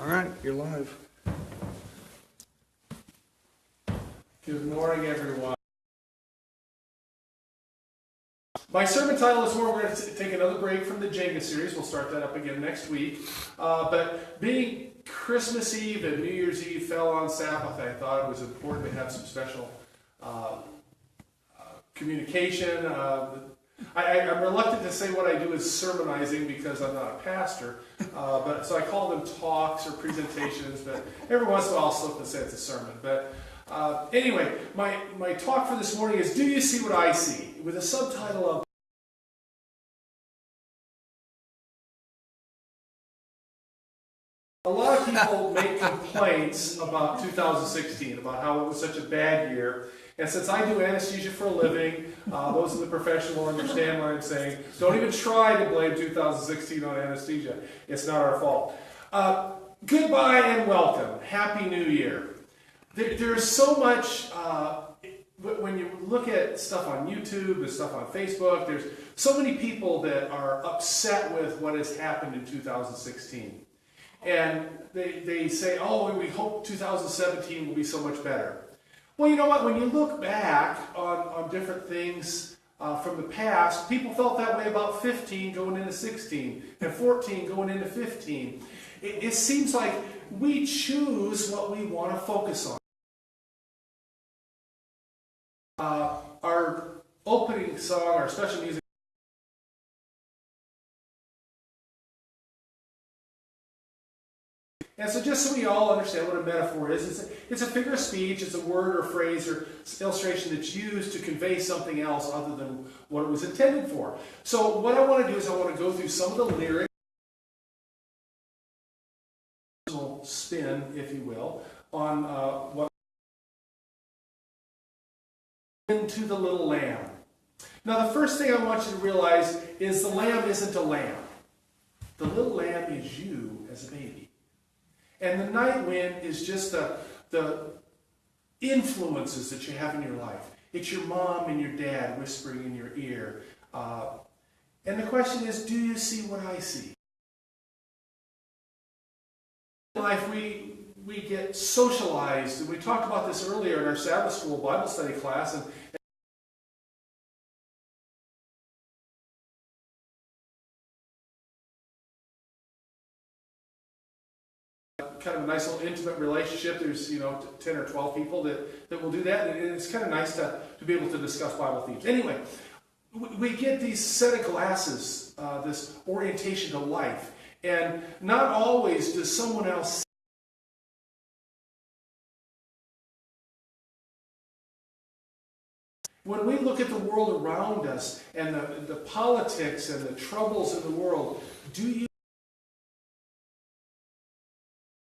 All right, you're live. Good morning, everyone. My sermon title is we're going to take another break from the Jenga series. We'll start that up again next week. But being Christmas Eve and New Year's Eve fell on Sabbath, I thought it was important to have some special communication. I'm reluctant to say what I do is sermonizing because I'm not a pastor, but so I call them talks or presentations, but every once in a while I'll slip and say it's a sermon. But anyway, my talk for this morning is Do You See What I See? With a subtitle of A lot of people make complaints about 2016, about how it was such a bad year. And since I do anesthesia for a living, those in the profession will understand what I'm saying. Don't even try to blame 2016 on anesthesia. It's not our fault. Goodbye and welcome. Happy New Year. There's so much, when you look at stuff on YouTube and stuff on Facebook, there's so many people that are upset with what has happened in 2016. And they say, oh, we hope 2017 will be so much better. Well, you know what? When you look back on different things from the past, people felt that way about 15 going into 16 and 14 going into 15. It seems like we choose what we want to focus on. Our opening song, our special music, and so just so we all understand what a metaphor is, it's a figure of speech, it's a word or phrase or illustration that's used to convey something else other than what it was intended for. So what I want to do is I want to go through some of the lyrics, spin, if you will, on what into the little lamb. Now the first thing I want you to realize is the lamb isn't a lamb. The little lamb is you as a baby. And the night wind is just the influences that you have in your life. It's your mom and your dad whispering in your ear. And the question is, do you see what I see? In life, we get socialized. And we talked about this earlier in our Sabbath school Bible study class. And kind of a nice little intimate relationship. There's 10 or 12 people that will do that, and it's kind of nice to be able to discuss Bible themes. Anyway, we get these set of glasses, this orientation to life, and not always does someone else. When we look at the world around us and the politics and the troubles in the world, do you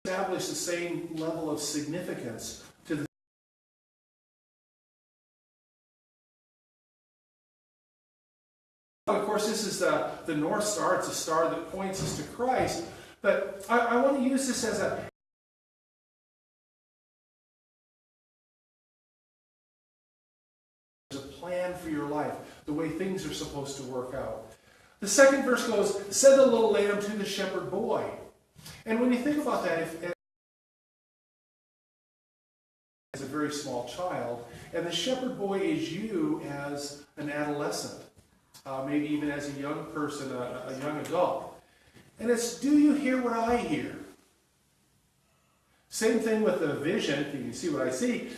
establish the same level of significance to the Of course, this is the North Star. It's a star that points us to Christ. But I want to use this as a plan for your life, the way things are supposed to work out. The second verse goes, said the little lamb to the shepherd boy. And when you think about that, as a very small child, and the shepherd boy is you as an adolescent, maybe even as a young person, a young adult. And it's, do you hear what I hear? Same thing with the vision. You can see what I see.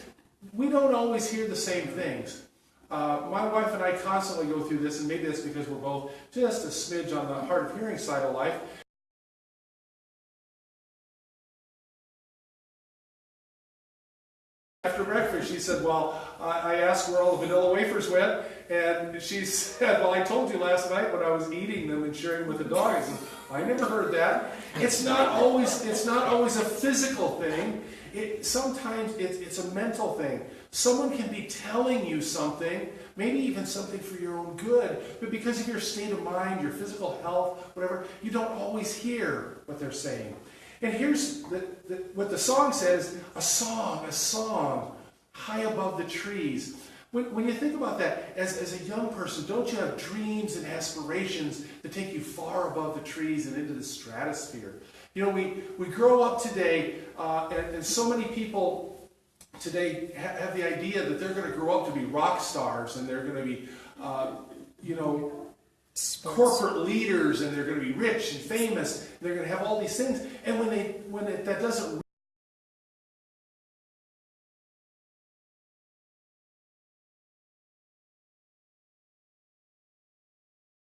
We don't always hear the same things. My wife and I constantly go through this, and maybe that's because we're both just a smidge on the hard of hearing side of life. After breakfast, she said, well, I asked where all the vanilla wafers went, and she said, well, I told you last night when I was eating them and sharing with the dog. I said, I never heard that. It's not always a physical thing. Sometimes it's a mental thing. Someone can be telling you something, maybe even something for your own good, but because of your state of mind, your physical health, whatever, you don't always hear what they're saying. And here's what the song says, a song, high above the trees. When you think about that, as a young person, don't you have dreams and aspirations that take you far above the trees and into the stratosphere? You know, we grow up today, and so many people today have the idea that they're going to grow up to be rock stars, and they're going to be, you know, corporate leaders, and they're going to be rich and famous, and they're going to have all these things. And that doesn't,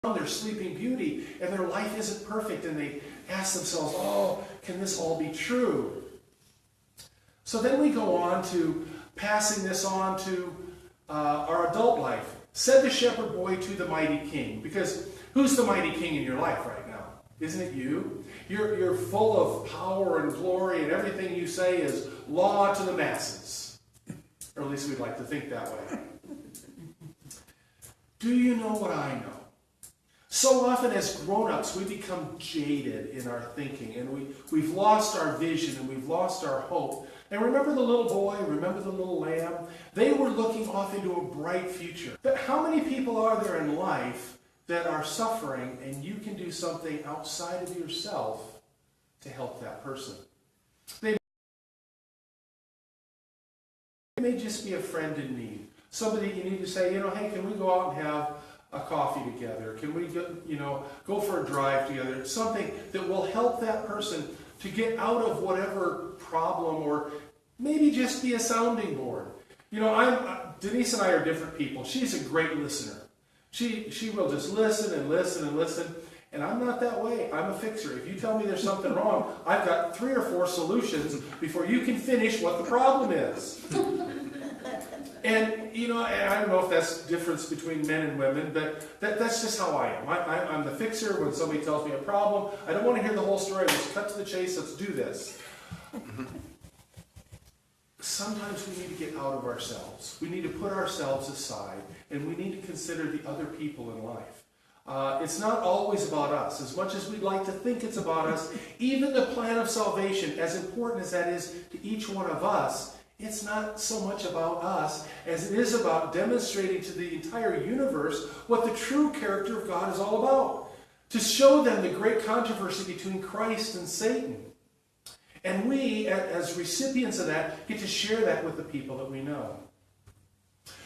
their sleeping beauty, and their life isn't perfect, and they ask themselves, oh, can this all be true? So then we go on to passing this on to our adult life. Said the shepherd boy to the mighty king. Because who's the mighty king in your life right now? Isn't it you? You're full of power and glory, and everything you say is law to the masses. Or at least we'd like to think that way. Do you know what I know? So often as grown-ups, we become jaded in our thinking, and we've lost our vision, and we've lost our hope. And remember the little boy, remember the little lamb? They were looking off into a bright future. But how many people are there in life that are suffering, and you can do something outside of yourself to help that person? They may just be a friend in need. Somebody you need to say, you know, hey, can we go out and have a coffee together? Can we go for a drive together? Something that will help that person to get out of whatever problem, or maybe just be a sounding board. You know, Denise and I are different people. She's a great listener. She will just listen and listen and listen. And I'm not that way. I'm a fixer. If you tell me there's something wrong, I've got 3 or 4 solutions before you can finish what the problem is. And, you know, I don't know if that's the difference between men and women, but that's just how I am. I'm the fixer. When somebody tells me a problem, I don't want to hear the whole story. Let's cut to the chase. Let's do this. Sometimes we need to get out of ourselves. We need to put ourselves aside, and we need to consider the other people in life. It's not always about us. As much as we'd like to think it's about us, even the plan of salvation, as important as that is to each one of us, it's not so much about us as it is about demonstrating to the entire universe what the true character of God is all about. To show them the great controversy between Christ and Satan. And we, as recipients of that, get to share that with the people that we know.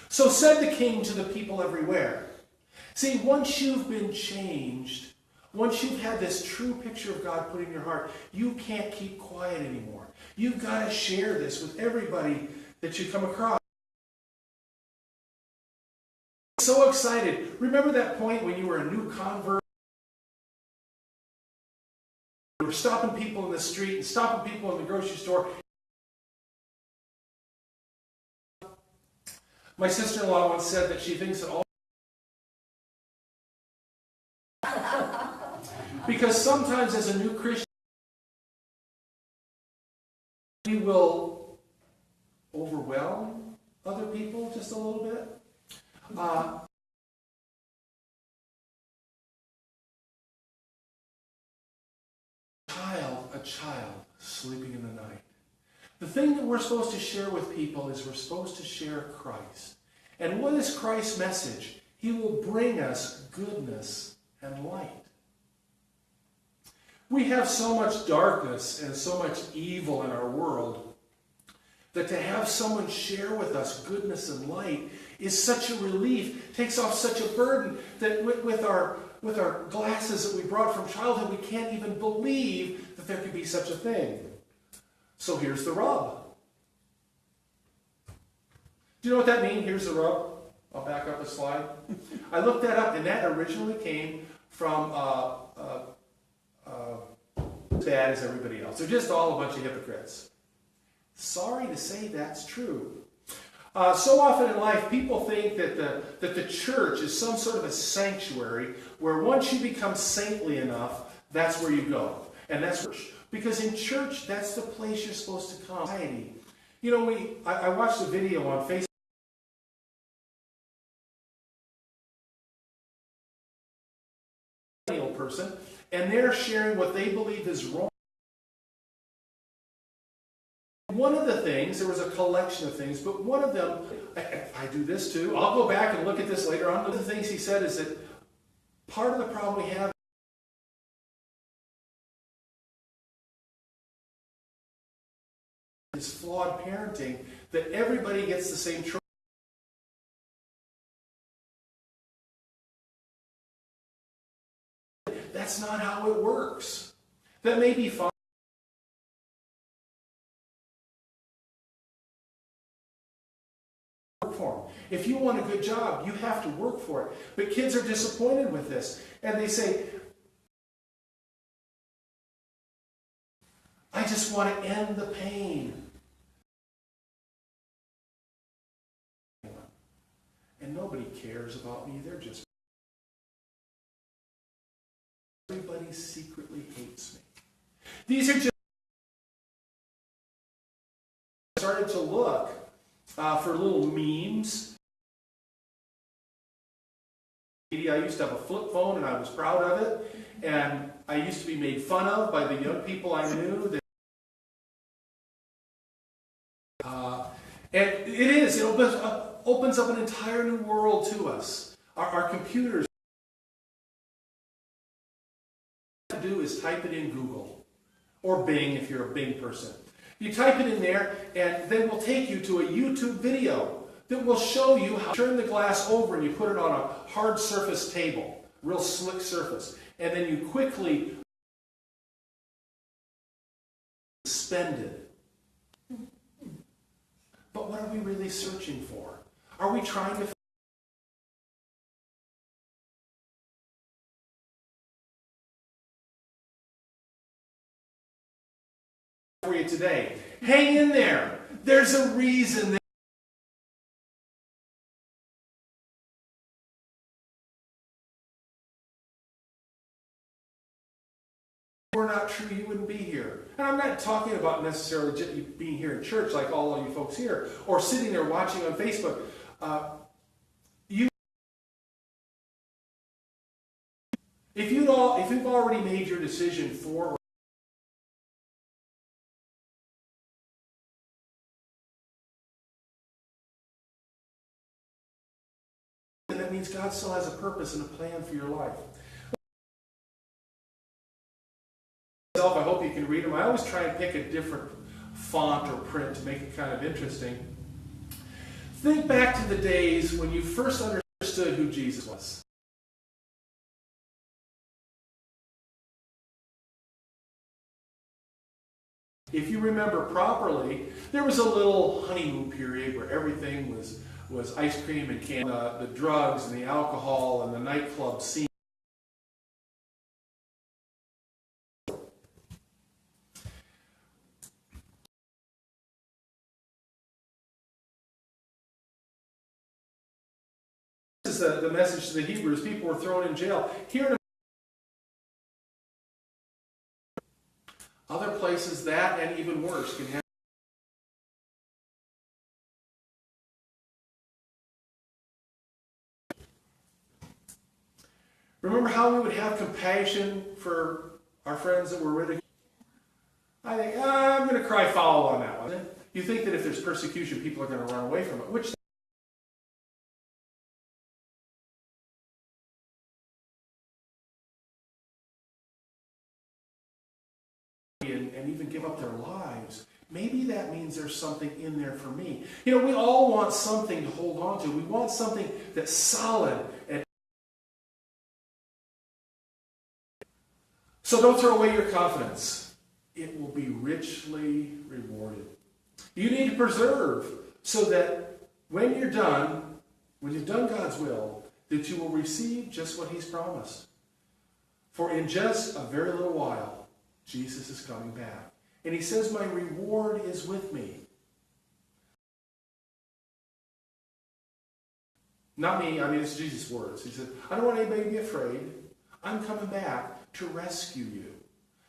So said the king to the people everywhere. See, once you've been changed, once you've had this true picture of God put in your heart, you can't keep quiet anymore. You've got to share this with everybody that you come across. So excited. Remember that point when you were a new convert? You were stopping people in the street and stopping people in the grocery store. My sister-in-law once said that she thinks that all because sometimes as a new Christian, we will overwhelm other people just a little bit. A child sleeping in the night. The thing that we're supposed to share with people is we're supposed to share Christ. And what is Christ's message? He will bring us goodness and light. We have so much darkness and so much evil in our world that to have someone share with us goodness and light is such a relief, takes off such a burden that with our glasses that we brought from childhood, we can't even believe that there could be such a thing. So here's the rub. Do you know what that means? Here's the rub. I'll back up a slide. I looked that up, and that originally came from bad as everybody else. They're just all a bunch of hypocrites. Sorry to say that's true. So often in life, people think that the church is some sort of a sanctuary where once you become saintly enough, that's where you go. And that's because in church, that's the place you're supposed to come. You know, I watched a video on Facebook. Person, and they're sharing what they believe is wrong. One of the things, there was a collection of things, but one of them, I do this too, I'll go back and look at this later on. One of the things he said is that part of the problem we have is flawed parenting, that everybody gets the same choice. That's not how it works. That may be fine. For. If you want a good job, you have to work for it. But kids are disappointed with this. And they say, I just want to end the pain. And nobody cares about me. They're just... Everybody secretly hates me. These are just... I started to look for little memes. I used to have a flip phone and I was proud of it. And I used to be made fun of by the young people I knew. And it opens up an entire new world to us. Our computers. What you do is type it in Google or Bing if you're a Bing person. You type it in there, and then we'll take you to a YouTube video that will show you how to turn the glass over and you put it on a hard surface table, real slick surface, and then you quickly suspend it. But what are we really searching for? Are we trying to for you today? Hang in there. There's a reason that were not true, you wouldn't be here. And I'm not talking about necessarily just being here in church like all of you folks here, or sitting there watching on Facebook. If you've already made your decision for, then that means God still has a purpose and a plan for your life. I hope you can read them. I always try and pick a different font or print to make it kind of interesting. Think back to the days when you first understood who Jesus was. If you remember properly, there was a little honeymoon period where everything was ice cream and candy, the drugs and the alcohol and the nightclub scene. This is the message to the Hebrews. People were thrown in jail. Here in other places, that and even worse can happen. Remember how we would have compassion for our friends that were ridiculed? I think, I'm going to cry foul on that one. You think that if there's persecution, people are going to run away from it, which and even give up their lives. Maybe that means there's something in there for me. You know, we all want something to hold on to. We want something that's solid. And so don't throw away your confidence. It will be richly rewarded. You need to preserve so that when you're done, when you've done God's will, that you will receive just what He's promised. For in just a very little while, Jesus is coming back. And He says, my reward is with me. Not me, I mean, it's Jesus' words. He said, I don't want anybody to be afraid. I'm coming back to rescue you.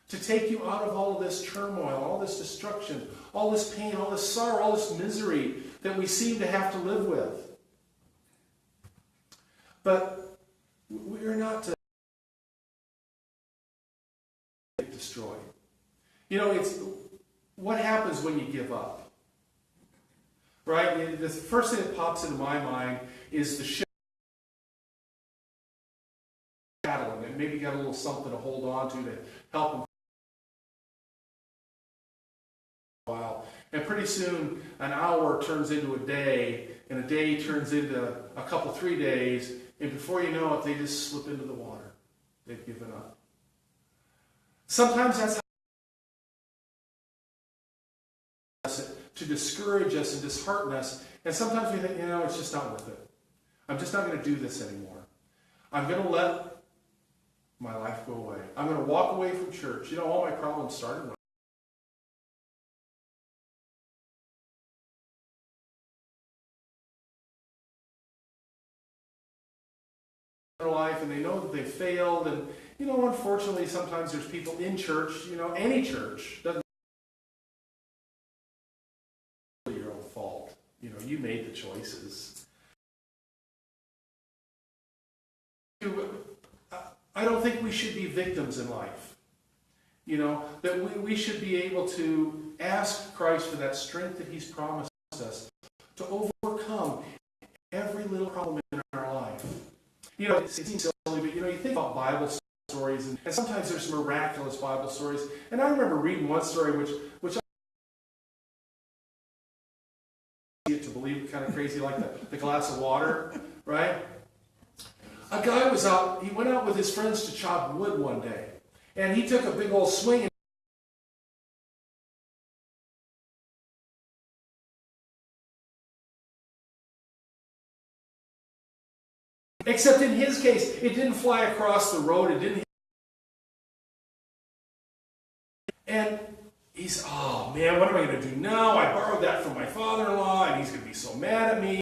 To take you out of all of this turmoil, all this destruction, all this pain, all this sorrow, all this misery that we seem to have to live with. But we are not to destroyed. You know, it's what happens when you give up, right? The first thing that pops into my mind is the shadow, and maybe got a little something to hold on to help them a while. And pretty soon, an hour turns into a day, and a day turns into a couple, 3 days, and before you know it, they just slip into the water. They've given up. Sometimes that's how to discourage us and dishearten us, and sometimes we think, it's just not worth it. I'm just not going to do this anymore. I'm going to let my life go away. I'm going to walk away from church. All my problems started their life, and they know that they failed, and unfortunately sometimes there's people in church, any church doesn't your own fault. You made the choices. I don't think we should be victims in life. That we should be able to ask Christ for that strength that He's promised us to overcome every little problem in our life. It seems silly, but you think about Bible stories, and sometimes there's miraculous Bible stories. And I remember reading one story which I to believe, kind of crazy, like the glass of water, right? A guy he went out with his friends to chop wood one day, and he took a big old swing. Except in his case, it didn't fly across the road. It didn't. And he's, oh man, what am I going to do now? I borrowed that from my father-in-law, and he's going to be so mad at me.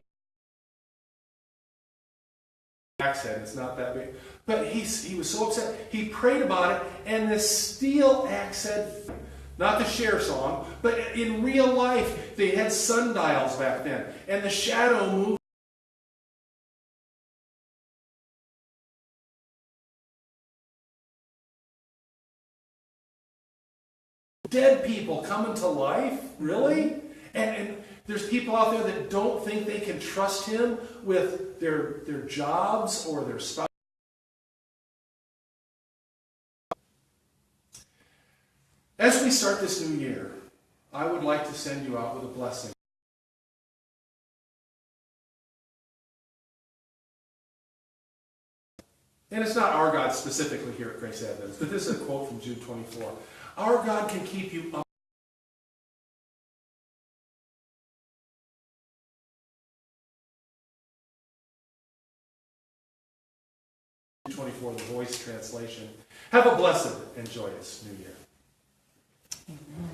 Axe head, it's not that big. But he was so upset. He prayed about it, and the steel axe head, not the Cher song, but in real life, they had sundials back then, and the shadow moved. Dead people coming to life? Really? And there's people out there that don't think they can trust Him with their jobs or their spouse. As we start this new year, I would like to send you out with a blessing. And it's not our God specifically here at Grace Adventist, but this is a quote from Jude 24. Our God can keep you up. 24, the Voice translation. Have a blessed and joyous New Year. Amen.